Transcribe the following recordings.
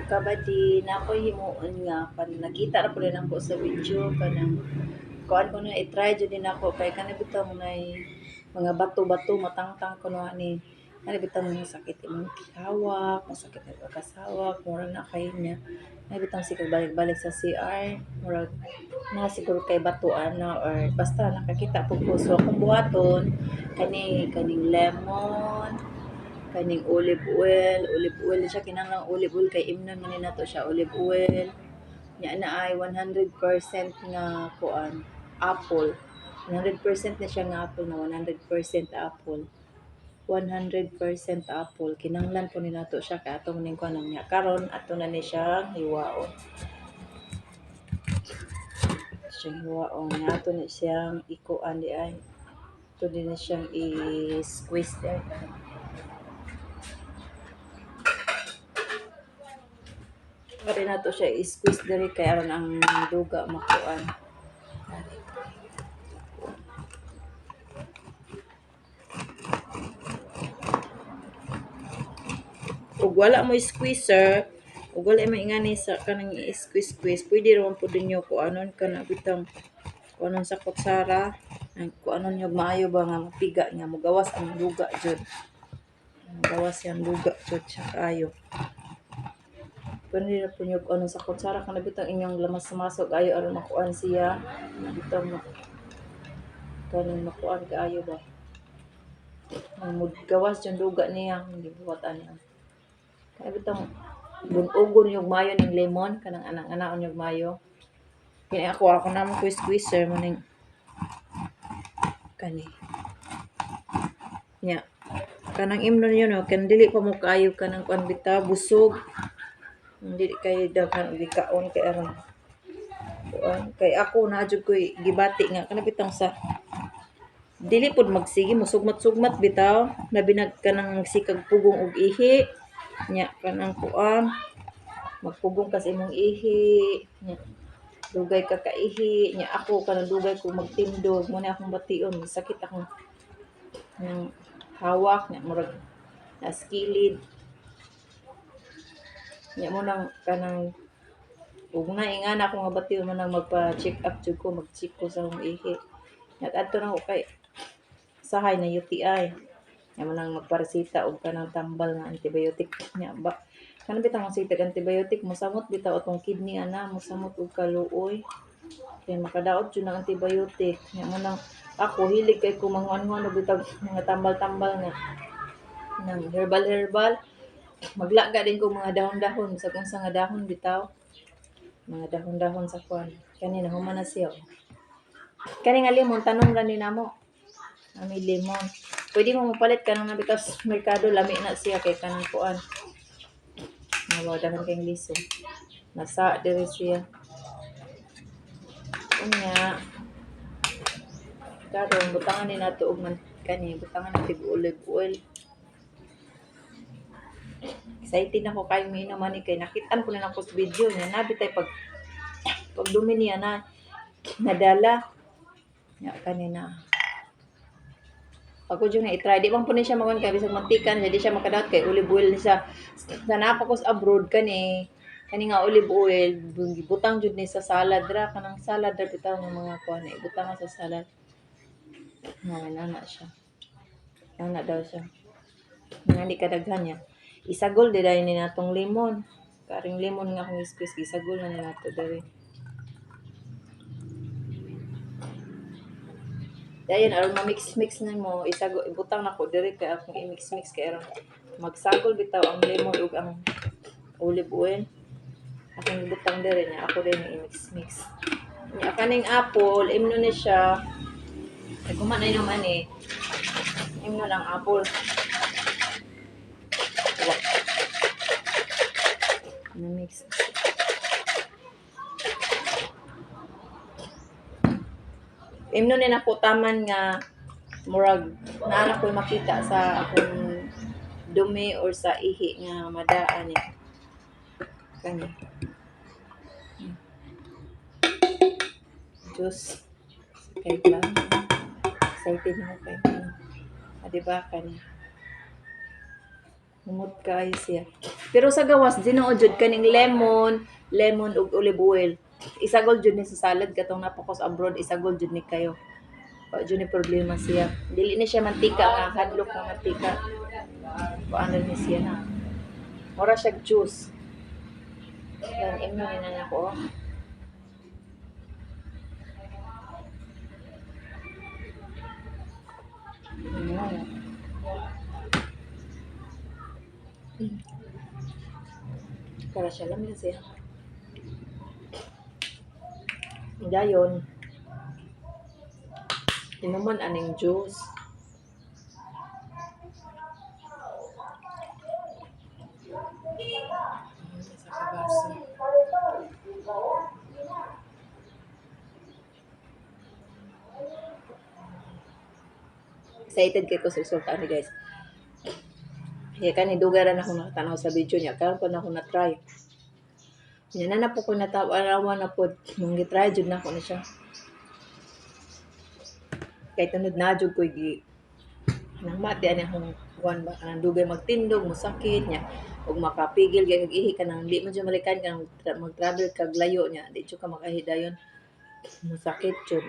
kabadi na ako himuon nga pan nakita ra pud nako sa video kanang kuan ko na i-try jud din ako kay kanang bitaw nay mga bato-bato matangtang kuno ani ano bitaw mga sakit imong hawak masakit ang pagkasawak mura na kay niya ay bitaw sikog balik-balik sa CR murag na siguro kay batuan na or basta nakakita pug ko so akong buhaton kaning lemon kaning olive oil siya kinahanglan olive oil kay imnon man ni nato siya olive oil nya na ay 100% nga kuan apple 100% na siya nga apple na 100% apple 100% apple kinahanglan po ni nato siya kay atong ning kuan niya karon ato na ni siya hiwaon siyang hiwaon nga ato ni siyang ikuan di ay ato din na siyang i-squeeze there. Pwede na to siya i-squeeze diri kay aron ang duga makuan. Ug wala mo squeezer, ug wala mo ingani sa kanang i-squeeze, pwede ron pud ninyo kuanon kana bitang kuanon sa kutsara, ang kuanon yung maayo ba nga mapiga nga mogawas ang duga jud. Mogawas yang duga jud siya kaayo. Pwede na po nyo ano sa kutsara ka na bitang inyong lamas-masok ayo aron makuan siya bitang kanang makuan kaayo ba ang gawas yung duga niya hindi buhat ani kaya bitang bunugon yung mayo ning lemon kanang anang-anaon yung mayo kini ako naman ko squeezer mo ning kani nya kanang imnon yun no kan dili pa mo kaayo kanang kuan bitaw busog hindi kay daghan gikaon kay aron kay ako na jud koy gibati nga kana bitang sa dili pud magsige musugmat-sugmat bitaw labi na kanang sikag pugong og ihi nya kanang kuan magpugong ka sa imong ihi nya dugay ka kaihi nya ako kanang dugay ko magtindog mo na akong bation sakit akong hawak nya murag naskilid nya mo nang kanang ug na ingan ako nga batiw man nang magpa-check up jud ko mag-check ko sa akong ihi nya adto na ko kay sahay na UTI nya man nang magparesita og kanang tambal nga antibiotic nya ba kanang bitang sitag antibiotic mosamot bitaw atong kidney ana mosamot og kaluoy kay makadaot jud ng antibiotic nya man nang ako hilig kay ko manguan-nguan og bitag mga tambal-tambal nga nang herbal maglaga din ko mga dahon-dahon sa kung sa nga dahon bitaw mga dahon-dahon sa kuan kani nahuman na siya kani nga lemon tanom ra ni namo ami lemon pwede mo mapalit kanang nabitaw sa merkado lami na siya kay kanang kuan mga dahon kay liso nasa diri siya unya karon butangan ni nato og man kani butangan natin olive oil. Excited ako kay minom man kay nakitan ko na nako sa video niya nabitay pag dumi niya na nadala nya kanina ako jud na i-try di bang punin siya magon kay bisag mantika na di siya makadaot kay olive oil ni siya sa napa ko sa abroad kani nga olive oil butang jud ni sa salad ra kanang salad ra bitaw ng mga kuan ibutang sa salad na siya ana daw siya nga di kadaghan niya isagol di dahil ni natong lemon karing lemon nga akong squeeze isagol na ni nato diri dayon aron ma-mix na mo isagol ibutang nako diri kay akong i-mix kay aron magsagol bitaw ang lemon ug ang olive oil akong ibutang diri niya ako din i-mix nya kaning apple imno ni siya ay kuma na naman imno lang apple na-mix. Imno ni nako taman nga murag naa ko makita sa akong dumi or sa ihi nga madaan ni. Kani. Juice. Kay lang. Excited na ako kay. Diba kani? Humot kayo siya. Pero sa gawas Ginoo jud kaning lemon ug olive oil. Isagol jud ni sa salad katong napakos abroad, isagol jud ni kayo. Wa jud ni problema siya. Dili ni siya mantika nga hadlok nga mantika. Paano ni siya na. Mura siya juice. Yan, imo na ko. Para siya lang na siya. Dayon, inuman aning juice. Sa kabaso. Excited kay ko sa resulta ni guys. Kaya kani dugaran ako nakatanaw sa video niya. Karon pa na ako na-try. Yan na po ko natawa na po. Nung gitry jud na ako na siya. Kay tunod na jud ko gi nang mati ani akong kuan ba kanang dugay magtindog, masakit niya ug makapigil gyud kag ihi ka nang di man jud malikan ka mag-travel kag layo niya, di jud ka makahidayon. Masakit jud.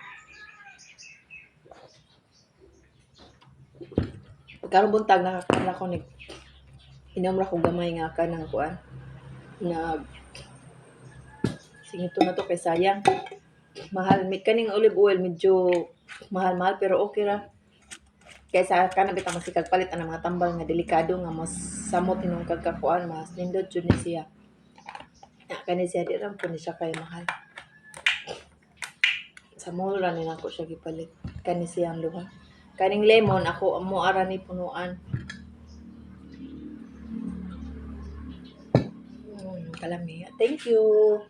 Karong buntag nakakala ko ni inom ra ko gamay nga kanang kuan. Nag singito na to kay sayang. Mahal mi kaning olive oil medyo mahal-mahal pero okay ra. Kaysa kana bitang masikag palit ang mga tambal nga delikado nga mas samot inong kagkakuan mas nindot jud ni siya. Na kani siya di ra po ni siya kay mahal. Sa mall ra ni nako siya gipalit. Kani siya ang luha. Kaning lemon ako amo ara ni punuan. Kalami. Thank you.